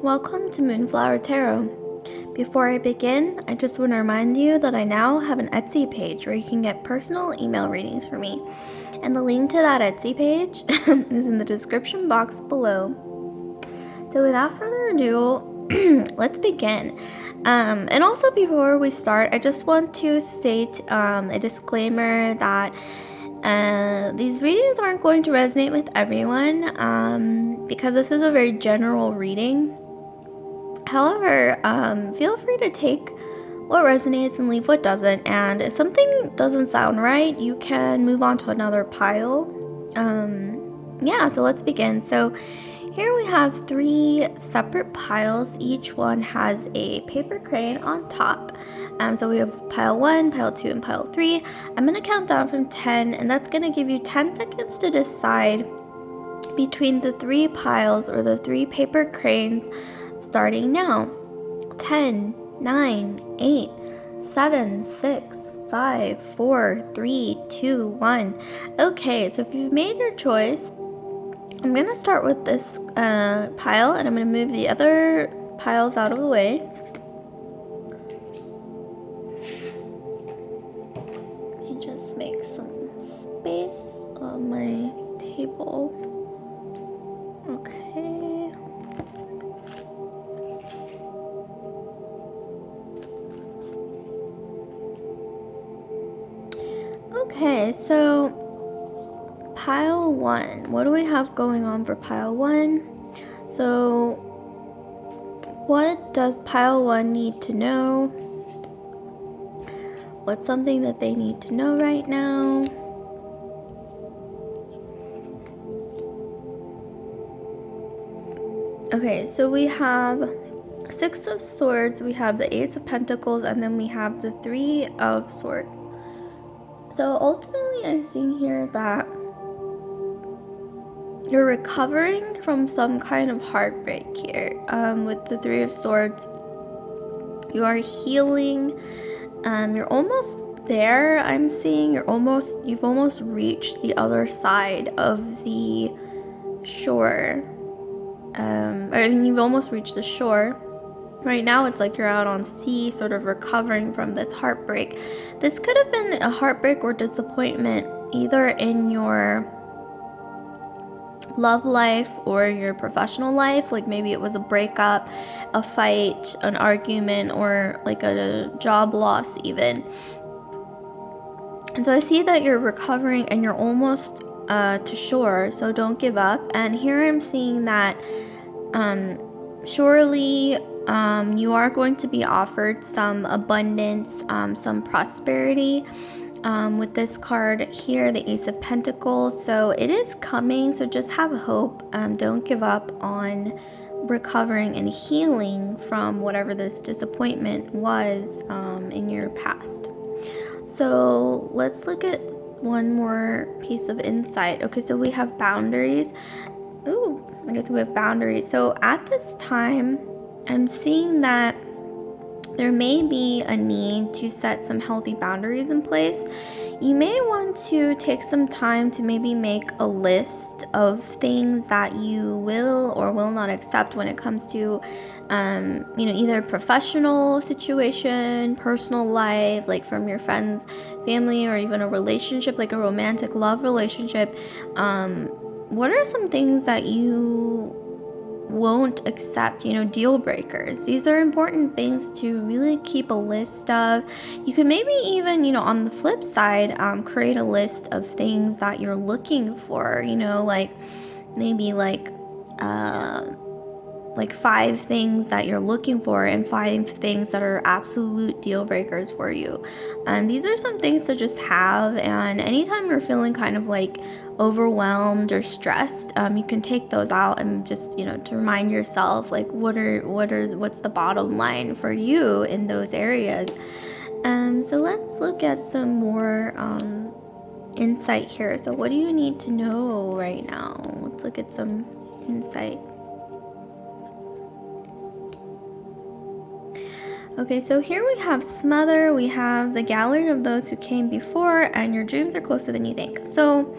Welcome to Moonflower Tarot. Before I begin, I just want to remind you that I now have an Etsy page where you can get personal email readings from me. And the link to that Etsy page is in the description box below. So without further ado, let's begin. And also before we start, I just want to state a disclaimer that these readings aren't going to resonate with everyone because this is a very general reading. However, feel free to take what resonates and leave what doesn't. And if something doesn't sound right, you can move on to another pile. So let's begin. So here we have 3 separate piles. Each one has a paper crane on top. So we have pile 1, pile 2, and pile 3. I'm going to count down from 10, and that's going to give you 10 seconds to decide between the 3 piles or the 3 paper cranes starting now. 10, 9, 8, 7, 6, 5, 4, 3, 2, 1. Okay, so if you've made your choice, I'm going to start with this pile, and I'm going to move the other piles out of the way. Let me just make some space on my table. Okay. Okay, so pile 1. What do we have going on for pile 1? So what does pile 1 need to know? What's something that they need to know right now? Okay, so we have 6 of Swords, we have the 8 of Pentacles, and then we have the 3 of Swords. So ultimately, I'm seeing here that you're recovering from some kind of heartbreak here. With the 3 of Swords, you are healing. You're almost there. I'm seeing you've almost reached the other side of the shore. You've almost reached the shore. Right now, it's like you're out on sea, sort of recovering from this heartbreak. This could have been a heartbreak or disappointment, either in your love life or your professional life. Like maybe it was a breakup, a fight, an argument, or like a job loss even. And so I see that you're recovering and you're almost to shore, so don't give up. And here I'm seeing that surely you are going to be offered some abundance, some prosperity with this card here, the Ace of Pentacles. So it is coming, so just have hope. Don't give up on recovering and healing from whatever this disappointment was in your past. So let's look at one more piece of insight. Okay, so we have boundaries. Ooh, I guess we have boundaries. So at this time, I'm seeing that there may be a need to set some healthy boundaries in place. You may want to take some time to maybe make a list of things that you will or will not accept when it comes to either professional situation, personal life, like from your friends, family, or even a relationship, like a romantic love relationship. What are some things that you won't accept, deal breakers? These are important things to really keep a list of. You could maybe even, on the flip side, create a list of things that you're looking for, like maybe like 5 things that you're looking for and 5 things that are absolute deal breakers for you. These are some things to just have, and anytime you're feeling kind of like overwhelmed or stressed, you can take those out and just to remind yourself like what's the bottom line for you in those areas. So let's look at some more insight here. So what do you need to know right now? Let's look at some insight. Okay, so here we have Smother, we have the gallery of those who came before, and your dreams are closer than you think. So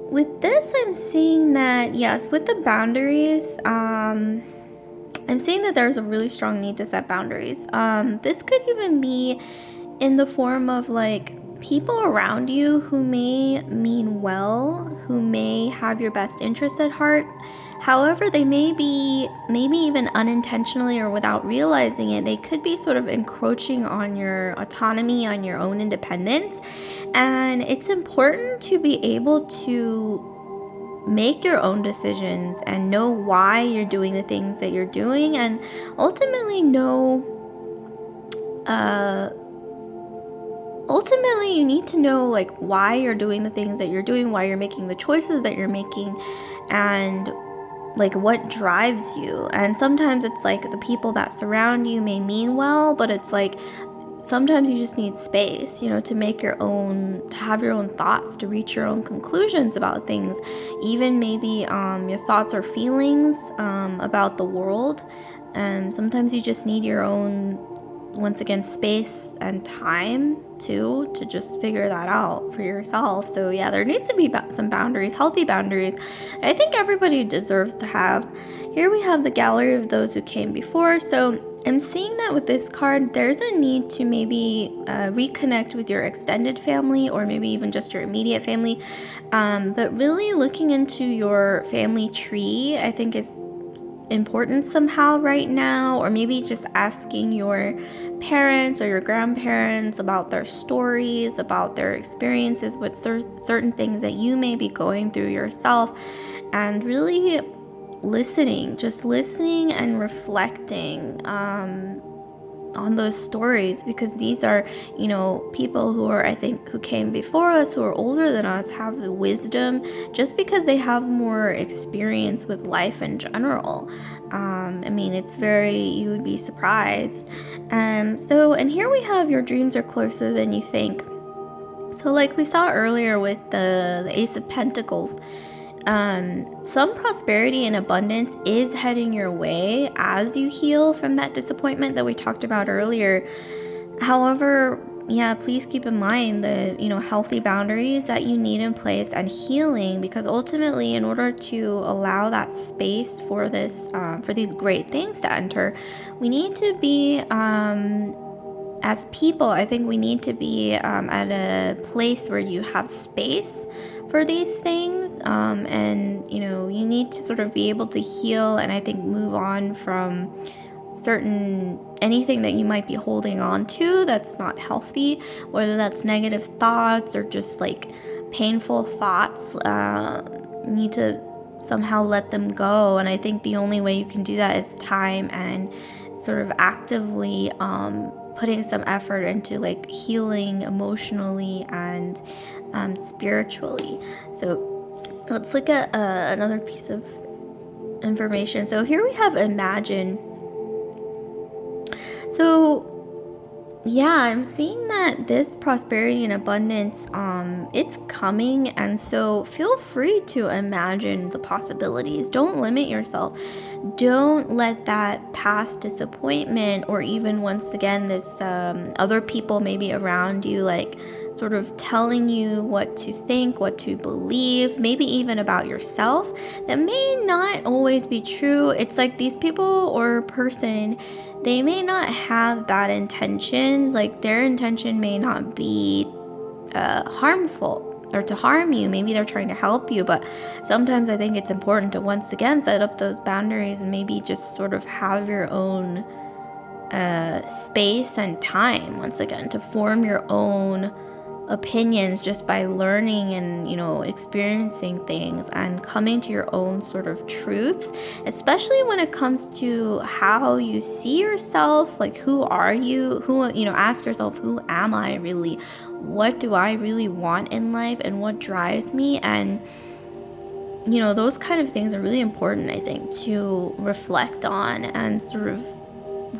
with this, I'm seeing that, yes, with the boundaries, I'm seeing that there's a really strong need to set boundaries. This could even be in the form of like people around you who may mean well, who may have your best interest at heart. However, they may be, maybe even unintentionally or without realizing it, they could be sort of encroaching on your autonomy, on your own independence. And it's important to be able to make your own decisions and know why you're doing the things that you're doing, and ultimately you need to know like why you're doing the things that you're doing, why you're making the choices that you're making, and like what drives you. And sometimes it's like the people that surround you may mean well, but it's like sometimes you just need space, to make to have your own thoughts, to reach your own conclusions about things, even maybe your thoughts or feelings about the world. And sometimes you just need your own, once again, space and time to just figure that out for yourself. So yeah, there needs to be some boundaries, healthy boundaries. I think everybody deserves to have. Here we have the gallery of those who came before. So I'm seeing that with this card, there's a need to maybe reconnect with your extended family, or maybe even just your immediate family. But really looking into your family tree, I think is important somehow right now, or maybe just asking your parents or your grandparents about their stories, about their experiences with certain things that you may be going through yourself, and really just listening and reflecting on those stories, because these are, people who came before us, who are older than us, have the wisdom just because they have more experience with life in general. You would be surprised. And here we have your dreams are closer than you think. So like we saw earlier with the Ace of Pentacles, some prosperity and abundance is heading your way as you heal from that disappointment that we talked about earlier. However, please keep in mind the, healthy boundaries that you need in place and healing, because ultimately, in order to allow that space for this, for these great things to enter, we need to be, as people, I think we need to be at a place where you have space for these things, and you need to sort of be able to heal, and I think move on from anything that you might be holding on to that's not healthy, whether that's negative thoughts or just like painful thoughts. You need to somehow let them go, and I think the only way you can do that is time and sort of actively putting some effort into like healing emotionally and spiritually. So let's look at another piece of information. So here we have imagine. So I'm seeing that this prosperity and abundance, it's coming, and so feel free to imagine the possibilities. Don't limit yourself. Don't let that past disappointment, or even once again this other people maybe around you, like sort of telling you what to think, what to believe, maybe even about yourself, that may not always be true. It's like these people or person, they may not have bad intentions. Like their intention may not be harmful or to harm you. Maybe they're trying to help you, but sometimes I think it's important to once again set up those boundaries and maybe just sort of have your own space and time, once again, to form your own opinions just by learning and experiencing things and coming to your own sort of truths, especially when it comes to how you see yourself. Like, who are you? Ask yourself, who am I really? What do I really want in life, and what drives me? And those kind of things are really important, I think, to reflect on and sort of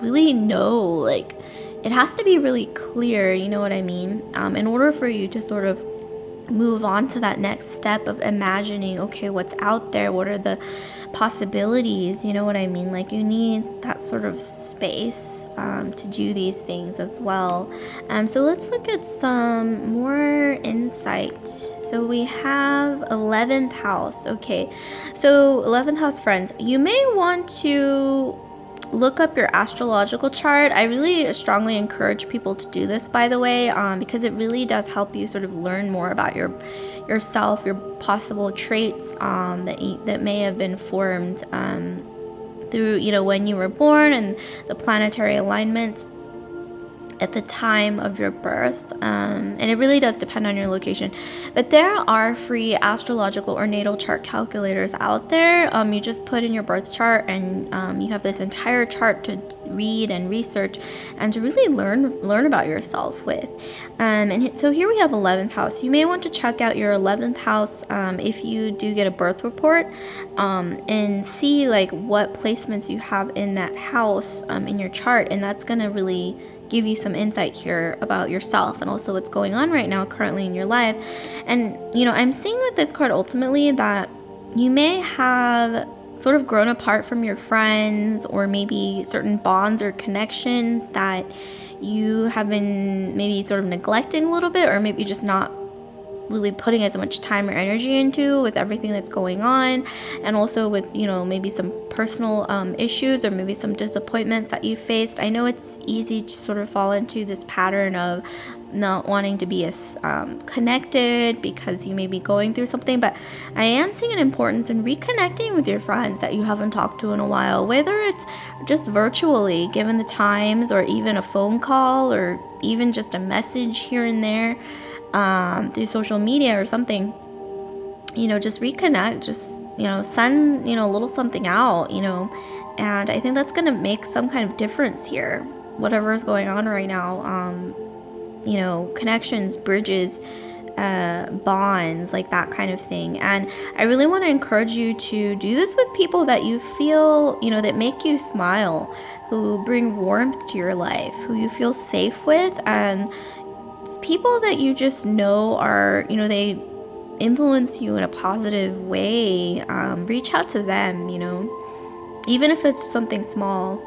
really know. Like, it has to be really clear, you know what I mean? In order for you to sort of move on to that next step of imagining, okay, what's out there? What are the possibilities? You know what I mean? Like, you need that sort of space to do these things as well. So let's look at some more insight. So we have 11th house. Okay, so 11th house, friends, you may want to look up your astrological chart. I really strongly encourage people to do this, by the way, because it really does help you sort of learn more about yourself, your possible traits that may have been formed through, when you were born, and the planetary alignments at the time of your birth, and it really does depend on your location. But there are free astrological or natal chart calculators out there. You just put in your birth chart, and you have this entire chart to read and research and to really learn about yourself with. And so here we have 11th house. You may want to check out your 11th house if you do get a birth report, and see like what placements you have in that house in your chart, and that's going to really give you some insight here about yourself and also what's going on right now currently in your life. And I'm seeing with this card ultimately that you may have sort of grown apart from your friends, or maybe certain bonds or connections that you have been maybe sort of neglecting a little bit, or maybe just not really putting as much time or energy into with everything that's going on, and also with maybe some personal issues, or maybe some disappointments that you faced. I know it's easy to sort of fall into this pattern of not wanting to be as connected because you may be going through something, but I am seeing an importance in reconnecting with your friends that you haven't talked to in a while, whether it's just virtually given the times, or even a phone call, or even just a message here and there through social media or something. Just reconnect, just send a little something out, and I think that's going to make some kind of difference here, whatever is going on right now. Connections, bridges, bonds, like that kind of thing. And I really want to encourage you to do this with people that you feel that make you smile, who bring warmth to your life, who you feel safe with, and people that you just know are, they influence you in a positive way. Reach out to them, even if it's something small.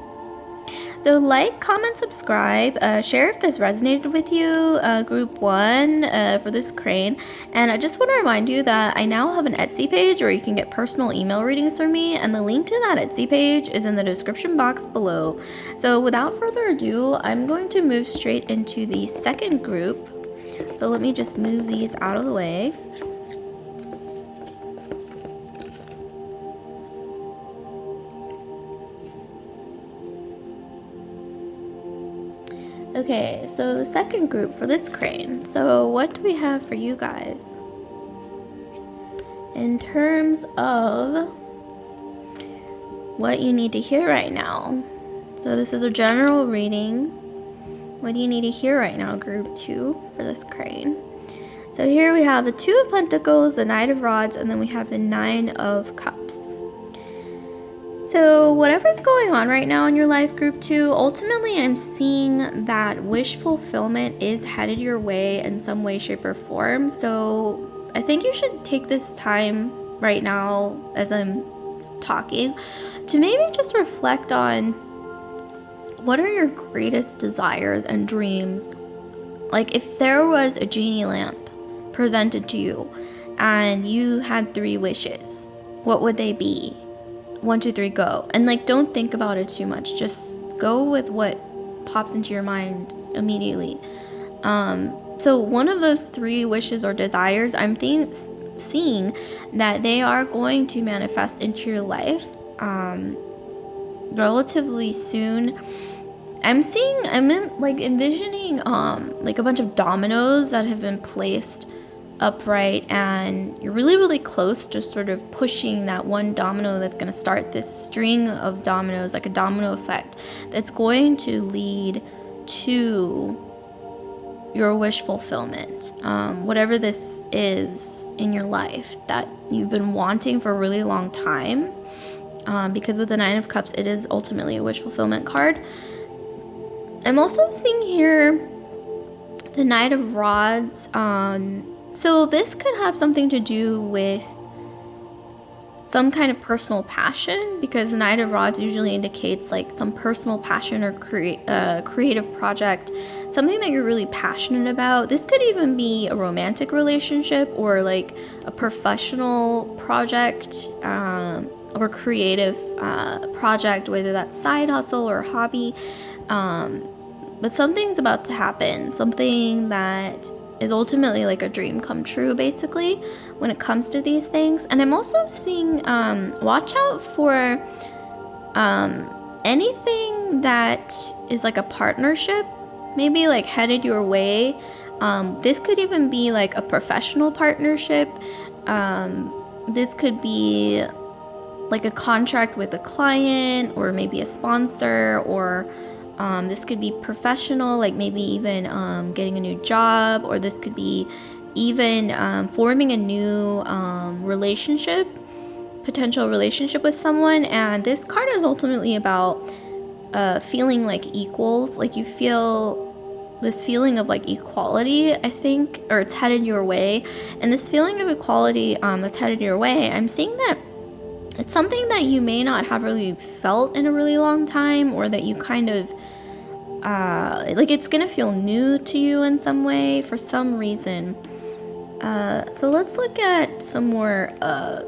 So like, comment, subscribe, share if this resonated with you, group 1 for this crane. And I just want to remind you that I now have an Etsy page where you can get personal email readings from me, and the link to that Etsy page is in the description box below. So without further ado, I'm going to move straight into the second group. So let me just move these out of the way. Okay, so the second group for this crane. So what do we have for you guys in terms of what you need to hear right now? So this is a general reading. What do you need to hear right now, group 2 for this crane? So here we have the 2 of Pentacles, the Knight of Rods, and then we have the 9 of Cups. So whatever's going on right now in your life, group 2, ultimately I'm seeing that wish fulfillment is headed your way in some way, shape, or form. So I think you should take this time right now as I'm talking to maybe just reflect on what are your greatest desires and dreams. Like, if there was a genie lamp presented to you and you had 3 wishes, what would they be? 1, 2, 3, go. And like, don't think about it too much. Just go with what pops into your mind immediately. So one of those 3 wishes or desires, I'm seeing that they are going to manifest into your life relatively soon. I'm envisioning like a bunch of dominoes that have been placed upright, and you're really, really close to sort of pushing that one domino that's going to start this string of dominoes, like a domino effect, that's going to lead to your wish fulfillment. Whatever this is in your life that you've been wanting for a really long time, because with the 9 of Cups, it is ultimately a wish fulfillment card. I'm also seeing here the Knight of Rods. So this could have something to do with some kind of personal passion, because the Knight of Rods usually indicates like some personal passion or creative project, something that you're really passionate about. This could even be a romantic relationship or like a professional project, or creative project, whether that's side hustle or hobby. But something's about to happen, something that is ultimately like a dream come true, basically, when it comes to these things. And I'm also seeing, watch out for anything that is like a partnership, maybe like headed your way. This could even be like a professional partnership. This could be like a contract with a client, or maybe a sponsor, or this could be professional, like maybe even getting a new job, or this could be even forming a new potential relationship with someone. And this card is ultimately about feeling like equals, like you feel this feeling of like equality, I think, or it's headed your way. And this feeling of equality that's headed your way, I'm seeing that it's something that you may not have really felt in a really long time, or that you kind of like it's gonna feel new to you in some way for some reason. So let's look at some more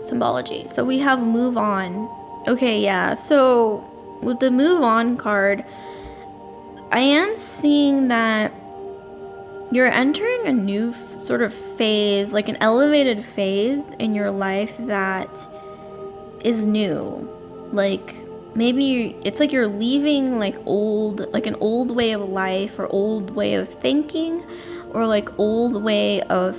symbology. So we have move on. Okay, yeah, so with the move on card, I am seeing that you're entering a new sort of phase, like an elevated phase in your life that is new. Like maybe it's like you're leaving like an old way of life, or old way of thinking, or like old way of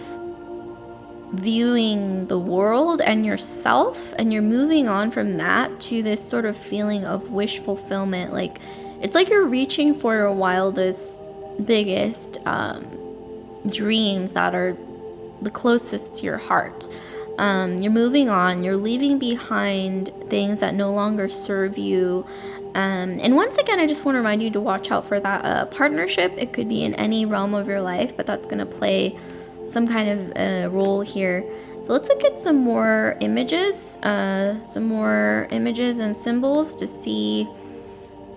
viewing the world and yourself, and you're moving on from that to this sort of feeling of wish fulfillment. Like it's like you're reaching for your wildest, biggest dreams that are the closest to your heart. You're moving on, you're leaving behind things that no longer serve you. And once again, I just want to remind you to watch out for that partnership. It could be in any realm of your life, but that's going to play some kind of role here. So let's look at some more images and symbols to see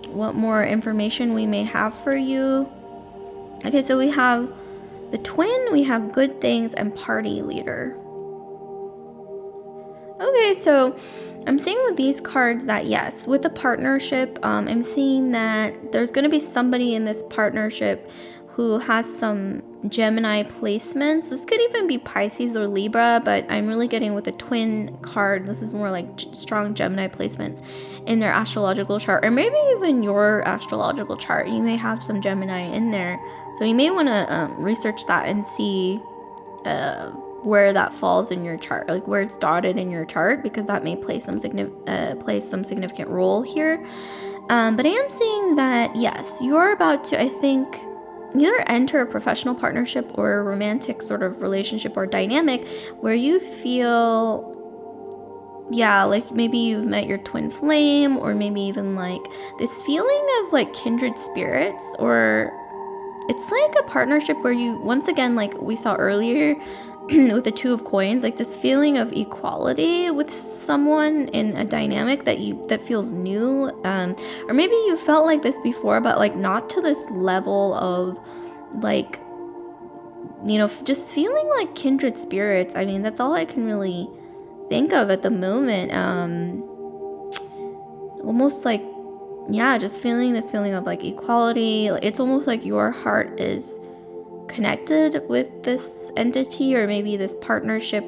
what more information we may have for you. Okay, so we have the twin, we have good things, and party leader. Okay, so I'm seeing with these cards that yes, with the partnership, I'm seeing that there's going to be somebody in this partnership who has some Gemini placements. This could even be Pisces or Libra, but I'm really getting with the twin card. This is more like strong Gemini placements in their astrological chart, or maybe even your astrological chart. You may have some Gemini in there, so you may want to research that and see where that falls in your chart, like where it's dotted in your chart, because that may play some significant role here. But I am seeing that yes, you're about to, I think, either enter a professional partnership or a romantic sort of relationship or dynamic where you feel, yeah, like maybe you've met your twin flame, or maybe even like this feeling of like kindred spirits, or it's like a partnership where you, once again, like we saw earlier with the Two of Coins, like this feeling of equality with someone in a dynamic that feels new, or maybe you felt like this before, but like not to this level of like, you know, just feeling like kindred spirits. I mean, that's all I can really think of at the moment. Almost like, yeah, just feeling this feeling of like equality. It's almost like your heart is connected with this entity, or maybe this partnership,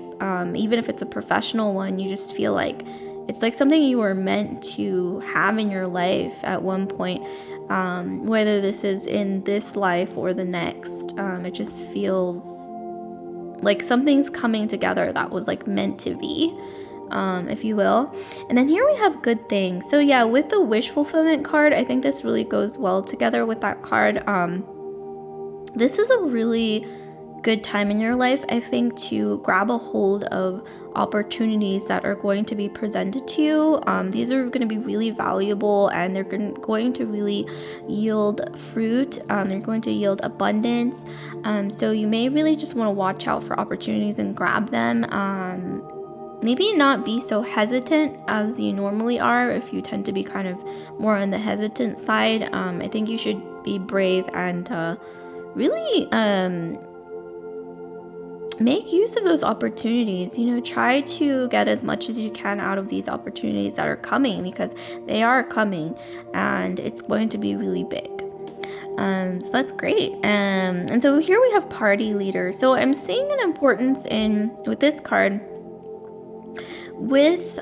even if it's a professional one. You just feel like it's like something you were meant to have in your life at one point, whether this is in this life or the next. It just feels like something's coming together that was like meant to be, if you will. And then here we have good things. So yeah, with the wish fulfillment card, I think this really goes well together with that card. This is a really good time in your life, I think, to grab a hold of opportunities that are going to be presented to you. These are going to be really valuable, and they're going to really yield fruit. They're going to yield abundance. So you may really just want to watch out for opportunities and grab them. Maybe not be so hesitant as you normally are if you tend to be kind of more on the hesitant side. I think you should be brave and really make use of those opportunities. Try to get as much as you can out of these opportunities that are coming, because they are coming and it's going to be really big. So that's great. And so here we have party leader. So I'm seeing an importance with this card with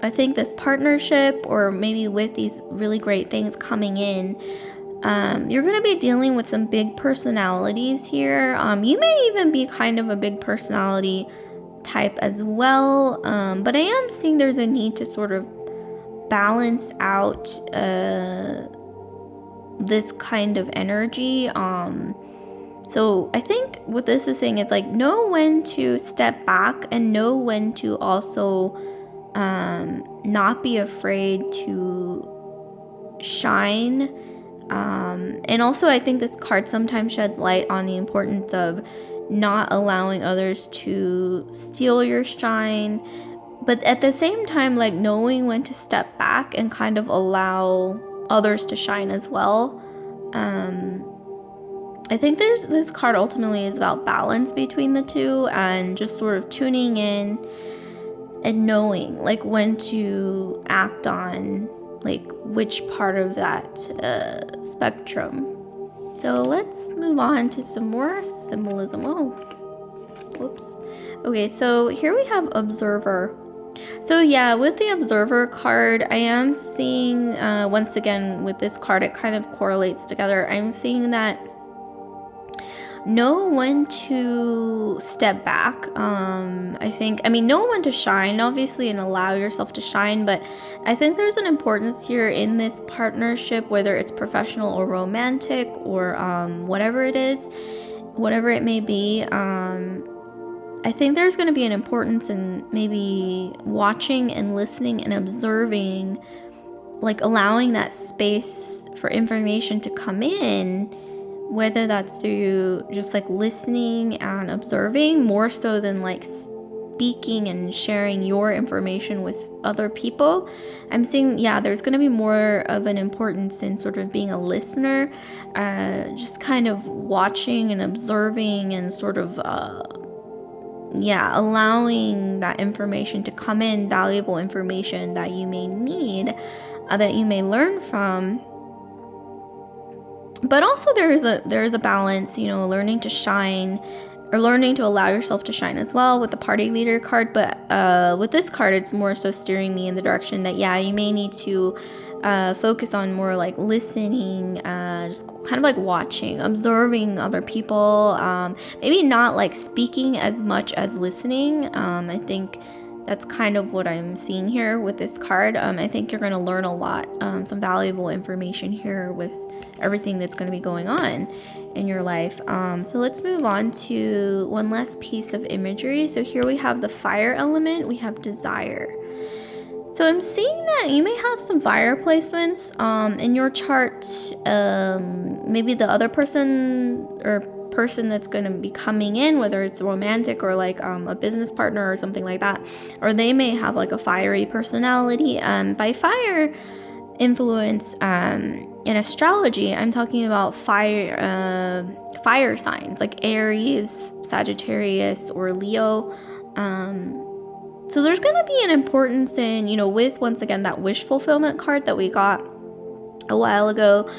I think this partnership, or maybe with these really great things coming in. You're going to be dealing with some big personalities here. You may even be kind of a big personality type as well. But I am seeing there's a need to sort of balance out this kind of energy. So I think what this is saying is like, know when to step back and know when to also not be afraid to shine. And also I think this card sometimes sheds light on the importance of not allowing others to steal your shine, but at the same time, like knowing when to step back and kind of allow others to shine as well. I think this card ultimately is about balance between the two, and just sort of tuning in and knowing like when to act on like which part of that spectrum. So let's move on to some more symbolism. Oh, whoops. Okay, so here we have observer. So yeah, with the observer card, I am seeing, once again, with this card, it kind of correlates together. I'm seeing that know when to step back. Know when to shine, obviously, and allow yourself to shine. But I think there's an importance here in this partnership, whether it's professional or romantic or whatever it is, whatever it may be. I think there's going to be an importance in maybe watching and listening and observing, like allowing that space for information to come in, whether that's through just like listening and observing more so than like speaking and sharing your information with other people. I'm seeing, there's going to be more of an importance in sort of being a listener, just kind of watching and observing and sort of allowing that information to come in, valuable information that you may need, that you may learn from. But also there is a balance, learning to shine, or learning to allow yourself to shine as well with the party leader card. But with this card, it's more so steering me in the direction that you may need to focus on more like listening, just kind of like watching, observing other people, maybe not like speaking as much as listening. I think that's kind of what I'm seeing here with this card. I think you're going to learn a lot, some valuable information here with everything that's going to be going on in your life. So let's move on to one last piece of imagery. So here we have the fire element, we have desire. So I'm seeing that you may have some fire placements in your chart. Maybe the other person that's going to be coming in, whether it's romantic or like a business partner or something like that, or they may have like a fiery personality. By fire influence in astrology, I'm talking about fire signs like Aries, Sagittarius, or Leo. So there's going to be an importance in, with, once again, that wish fulfillment card that we got a while ago,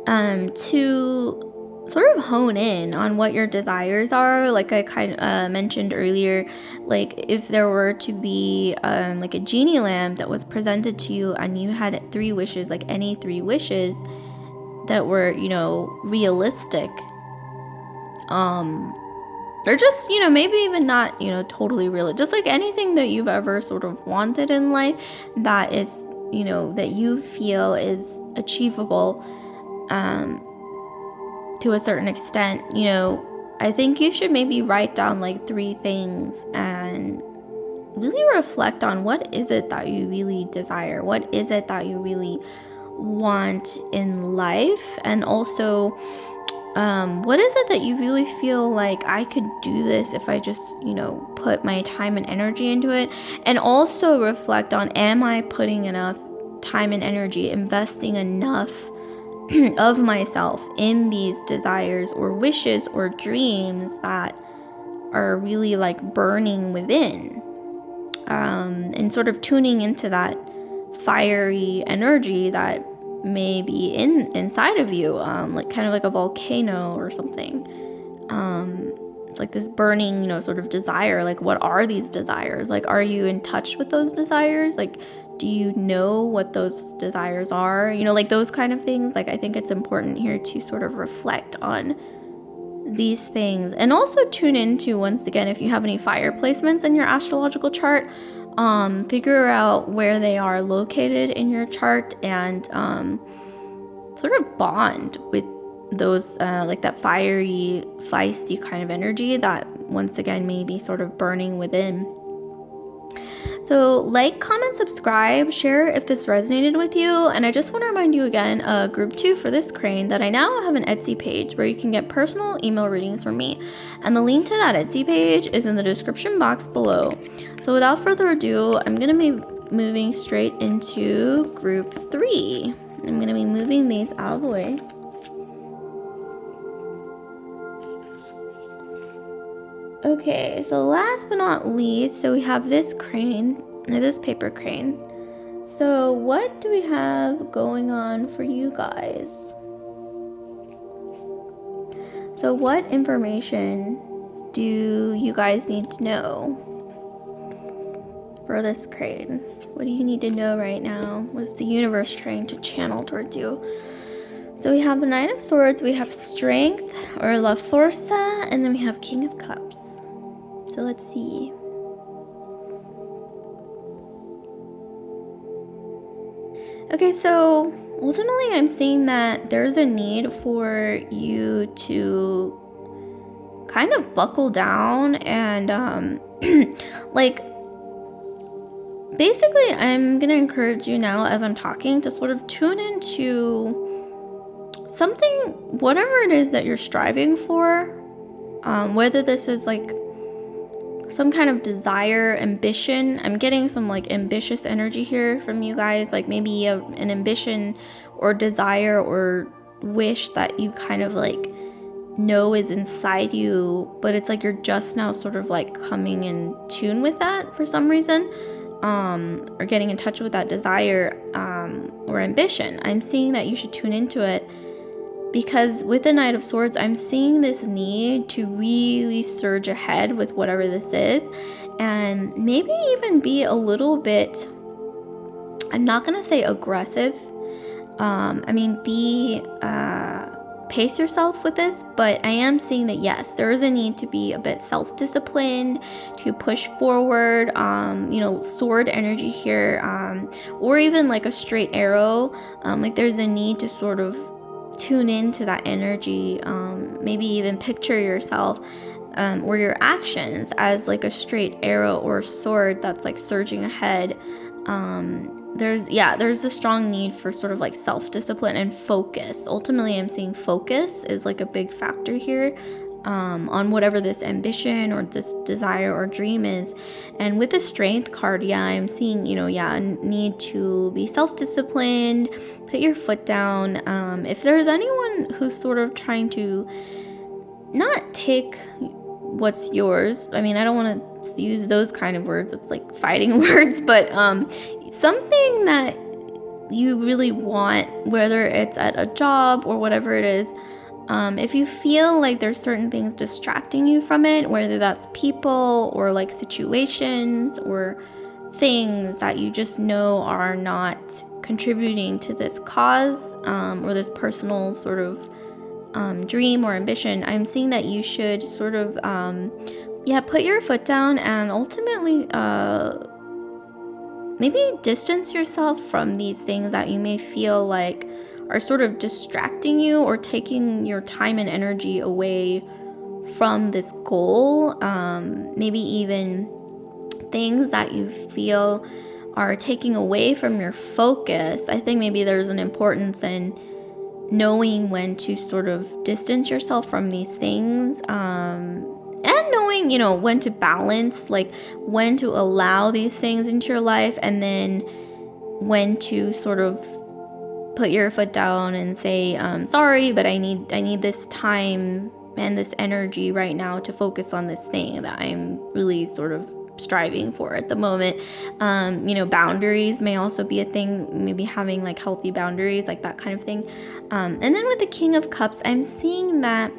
to sort of hone in on what your desires are. Like I kind of mentioned earlier, like if there were to be like a genie lamp that was presented to you and you had 3 wishes, like any 3 wishes that were, realistic, or just, maybe even not, totally real, just like anything that you've ever sort of wanted in life that is, that you feel is achievable to a certain extent. I think you should maybe write down like 3 things and really reflect on what is it that you really desire, what is it that you really want in life, and also what is it that you really feel like I could do this if I just, put my time and energy into it. And also reflect on, am I putting enough time and energy, investing enough of myself in these desires or wishes or dreams that are really like burning within, and sort of tuning into that fiery energy that may be inside of you, like kind of like a volcano or something. Like this burning, sort of desire. Like, what are these desires? Like, are you in touch with those desires? Like, do you know what those desires are? Like those kind of things. Like, I think it's important here to sort of reflect on these things, and also tune into, once again, if you have any fire placements in your astrological chart, figure out where they are located in your chart, and sort of bond with those, like that fiery, feisty kind of energy that, once again, may be sort of burning within. So like, comment, subscribe, share if this resonated with you. And I just want to remind you again, group 2 for this crane, that I now have an Etsy page where you can get personal email readings from me. And the link to that Etsy page is in the description box below. So without further ado, I'm going to be moving straight into group 3. I'm going to be moving these out of the way. Okay, so last but not least, so we have this crane, or this paper crane. So what do we have going on for you guys? So what information do you guys need to know for this crane? What do you need to know right now? What's the universe trying to channel towards you? So we have the Knight of Swords, we have Strength, or La Forza, and then we have King of Cups. So let's see. Okay, so ultimately I'm seeing that there's a need for you to kind of buckle down and like, basically I'm gonna encourage you now, as I'm talking, to sort of tune into something, whatever it is that you're striving for, whether this is like some kind of desire, ambition. I'm getting some like ambitious energy here from you guys, like maybe an ambition or desire or wish that you kind of like know is inside you, but it's like you're just now sort of like coming in tune with that for some reason, or getting in touch with that desire, or ambition. I'm seeing that you should tune into it, because with the Knight of Swords, I'm seeing this need to really surge ahead with whatever this is, and maybe even be a little bit, I'm not going to say aggressive, pace yourself with this, but I am seeing that yes, there is a need to be a bit self-disciplined, to push forward, sword energy here, or even like a straight arrow, like there's a need to sort of tune into that energy, maybe even picture yourself, or your actions as like a straight arrow or sword that's like surging ahead. There's a strong need for sort of like self-discipline and focus. Ultimately, I'm seeing focus is like a big factor here, on whatever this ambition or this desire or dream is. And with the Strength card, I'm seeing, a need to be self-disciplined, put your foot down. If there's anyone who's sort of trying to not take what's yours, I don't want to use those kind of words, it's like fighting words, but something that you really want, whether it's at a job or whatever it is, if you feel like there's certain things distracting you from it, whether that's people or like situations or things that you just know are not contributing to this cause, or this personal sort of dream or ambition, I'm seeing that you should sort of put your foot down and ultimately maybe distance yourself from these things that you may feel like are sort of distracting you or taking your time and energy away from this goal. Maybe even things that you feel are taking away from your focus. I think maybe there's an importance in knowing when to sort of distance yourself from these things, and knowing, when to balance, like when to allow these things into your life, and then when to sort of put your foot down and say, sorry, but I need this time and this energy right now to focus on this thing that I'm really sort of striving for at the moment. Boundaries may also be a thing, maybe having like healthy boundaries, like that kind of thing. And then with the King of Cups, I'm seeing that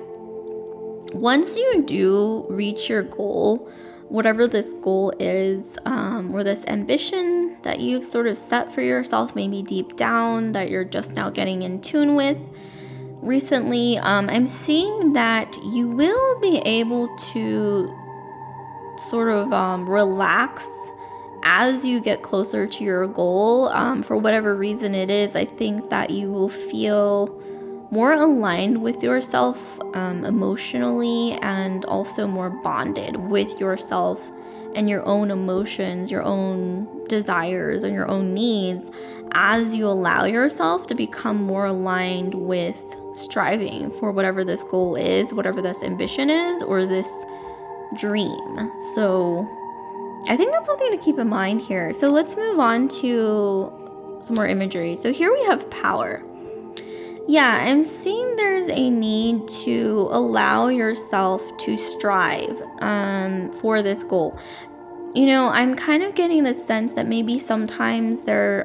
once you do reach your goal, whatever this goal is, or this ambition that you've sort of set for yourself, maybe deep down, that you're just now getting in tune with recently, I'm seeing that you will be able to sort of relax as you get closer to your goal. For whatever reason it is, I think that you will feel more aligned with yourself emotionally, and also more bonded with yourself and your own emotions, your own desires, and your own needs, as you allow yourself to become more aligned with striving for whatever this goal is, whatever this ambition is, or this dream. So I think that's something to keep in mind here. So let's move on to some more imagery. So here we have power. Yeah, I'm seeing there's a need to allow yourself to strive for this goal. I'm kind of getting the sense that maybe sometimes there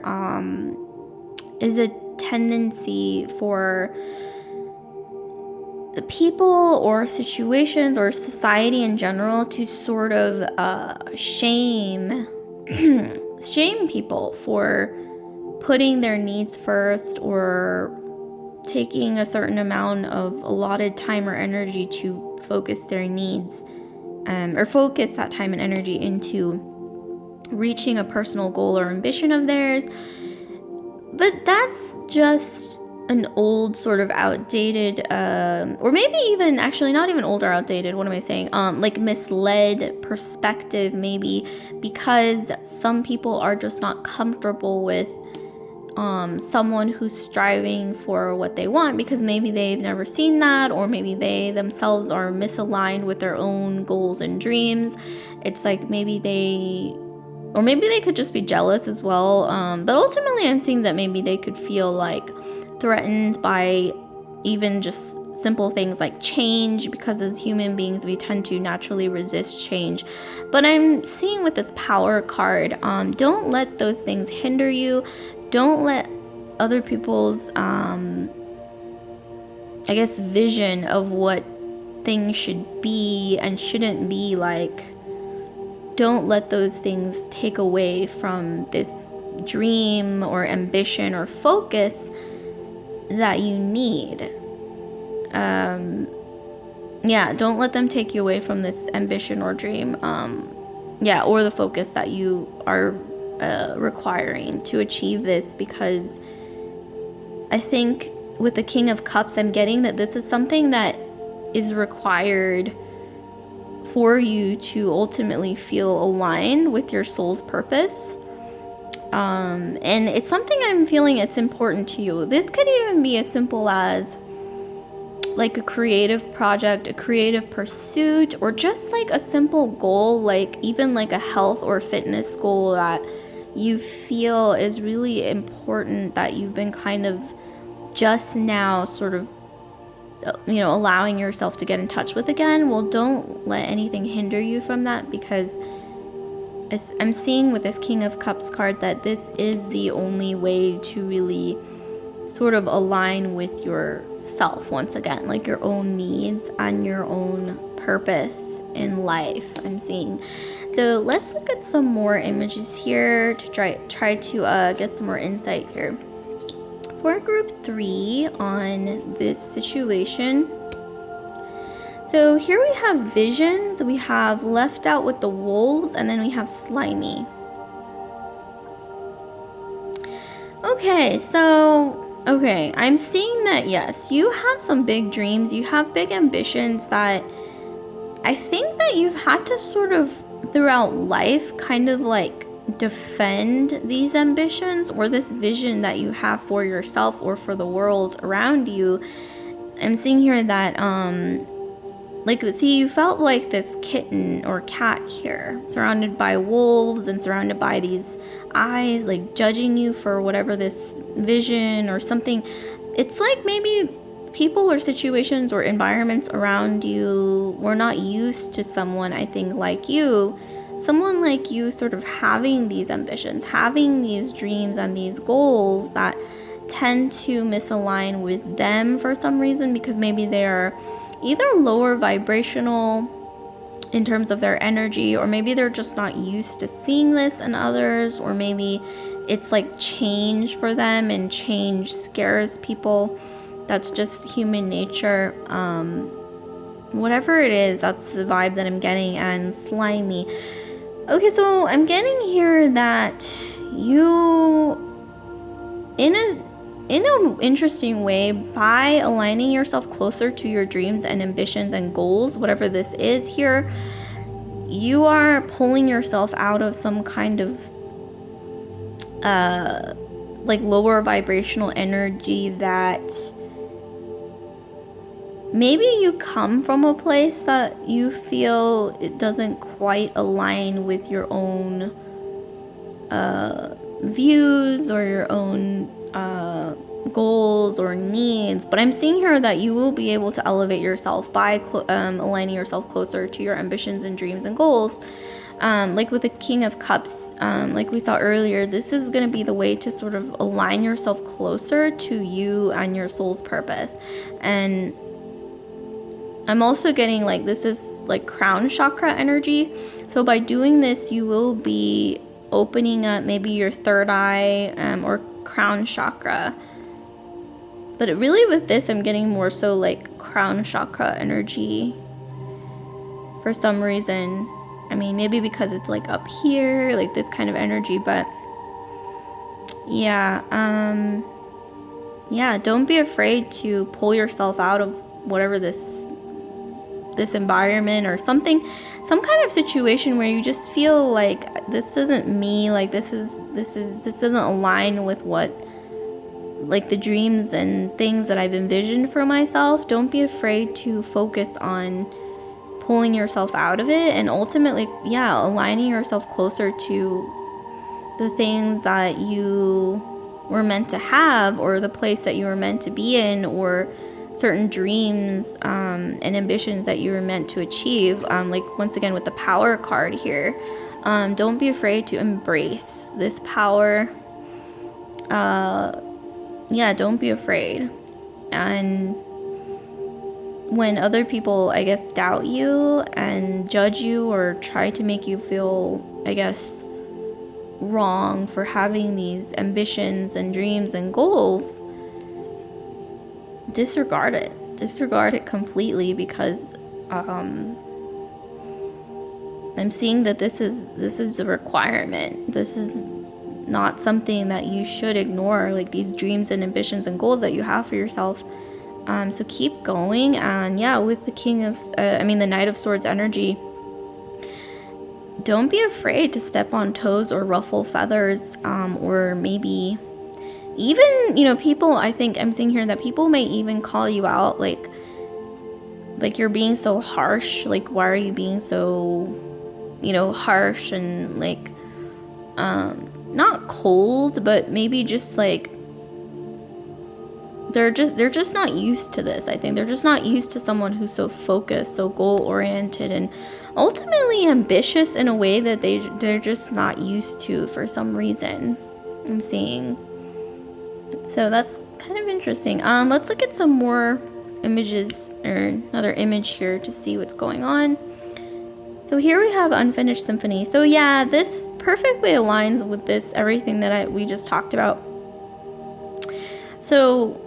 is a tendency for the people or situations or society in general to sort of shame people for putting their needs first, or taking a certain amount of allotted time or energy to focus their needs, or focus that time and energy into reaching a personal goal or ambition of theirs. But that's just an old sort of outdated, or maybe even actually not even old or outdated, what am I saying? Like misled perspective, maybe, because some people are just not comfortable with someone who's striving for what they want, because maybe they've never seen that, or maybe they themselves are misaligned with their own goals and dreams. It's like maybe they could just be jealous as well. But ultimately I'm seeing that maybe they could feel like threatened by even just simple things like change, because as human beings we tend to naturally resist change. But I'm seeing with this power card, don't let those things hinder you. Don't let other people's vision of what things should be and shouldn't be like, don't let those things take away from this dream or ambition or focus that you need. Don't let them take you away from this ambition or dream, or the focus that you are requiring to achieve this. Because I think with the King of Cups, I'm getting that this is something that is required for you to ultimately feel aligned with your soul's purpose. And it's something I'm feeling it's important to you. This could even be as simple as like a creative project, a creative pursuit, or just like a simple goal, like even like a health or fitness goal that you feel is really important, that you've been kind of just now sort of allowing yourself to get in touch with again. Well, don't let anything hinder you from that, because I'm seeing with this King of Cups card that this is the only way to really sort of align with yourself once again, like your own needs and your own purpose in life, I'm seeing. So let's look at some more images here to try to get some more insight here. For group 3 on this situation. So here we have visions, we have left out with the wolves, and then we have slimy. Okay, I'm seeing that yes, you have some big dreams, you have big ambitions that I think that you've had to sort of throughout life kind of like defend these ambitions or this vision that you have for yourself or for the world around you. I'm seeing here that you felt like this kitten or cat here, surrounded by wolves and surrounded by these eyes, like judging you for whatever this vision or something. It's like maybe people or situations or environments around you were not used to someone, I think, like you. Someone like you sort of having these ambitions, having these dreams and these goals that tend to misalign with them for some reason, because maybe they're either lower vibrational in terms of their energy, or maybe they're just not used to seeing this in others, or maybe it's like change for them, and change scares people. That's just human nature. Whatever it is, that's the vibe that I'm getting. And slimy. Okay, so I'm getting here that you, in an interesting way, by aligning yourself closer to your dreams and ambitions and goals, whatever this is here, you are pulling yourself out of some kind of like lower vibrational energy that maybe you come from a place that you feel it doesn't quite align with your own views or your own goals or needs. But I'm seeing here that you will be able to elevate yourself by aligning yourself closer to your ambitions and dreams and goals. Like with the King of Cups, like we saw earlier, this is going to be the way to sort of align yourself closer to you and your soul's purpose. And I'm also getting like this is like crown chakra energy. So by doing this, you will be opening up maybe your third eye or crown chakra. But really with this, I'm getting more so like crown chakra energy for some reason. I mean, maybe because it's like up here, like this kind of energy, but yeah, don't be afraid to pull yourself out of whatever this environment or something, some kind of situation where you just feel like this isn't me, like this doesn't align with what, like the dreams and things that I've envisioned for myself. Don't be afraid to focus on pulling yourself out of it, and ultimately, aligning yourself closer to the things that you were meant to have, or the place that you were meant to be in, or certain dreams and ambitions that you were meant to achieve. Like once again with the power card here, don't be afraid to embrace this power. Don't be afraid. And when other people, I guess, doubt you and judge you or try to make you feel, I guess, wrong for having these ambitions and dreams and goals, disregard it completely, because I'm seeing that this is a requirement. This is not something that you should ignore, like these dreams and ambitions and goals that you have for yourself. So keep going. And with the the Knight of Swords energy, don't be afraid to step on toes or ruffle feathers, or maybe even, people, I think I'm seeing here that people may even call you out, like you're being so harsh, like why are you being so, harsh, and like not cold, but maybe just like they're just not used to this. I think they're just not used to someone who's so focused, so goal-oriented, and ultimately ambitious in a way that they're just not used to for some reason, I'm seeing. So that's kind of interesting. Let's look at some more images, or another image here, to see what's going on. So here we have Unfinished Symphony. So this perfectly aligns with everything that we just talked about. So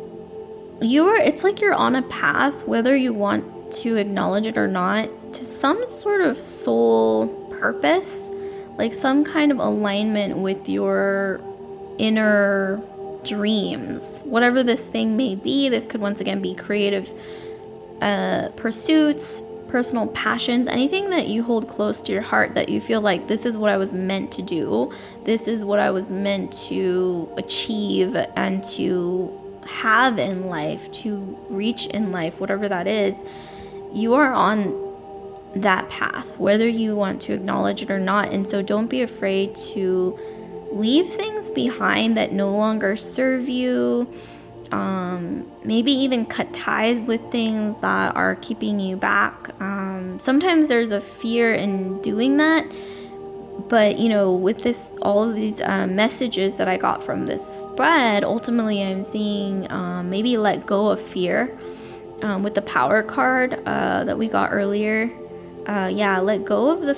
it's like you're on a path, whether you want to acknowledge it or not, to some sort of soul purpose, like some kind of alignment with your inner dreams, whatever this thing may be. This could once again be creative pursuits, personal passions, anything that you hold close to your heart, that you feel like this is what I was meant to do, this is what I was meant to achieve and to have in life, to reach in life, whatever that is. You are on that path, whether you want to acknowledge it or not. And so don't be afraid to leave things behind that no longer serve you, maybe even cut ties with things that are keeping you back. Sometimes there's a fear in doing that, but with all of these messages that I got from this spread, ultimately I'm seeing maybe let go of fear. With the power card that we got earlier, let go of the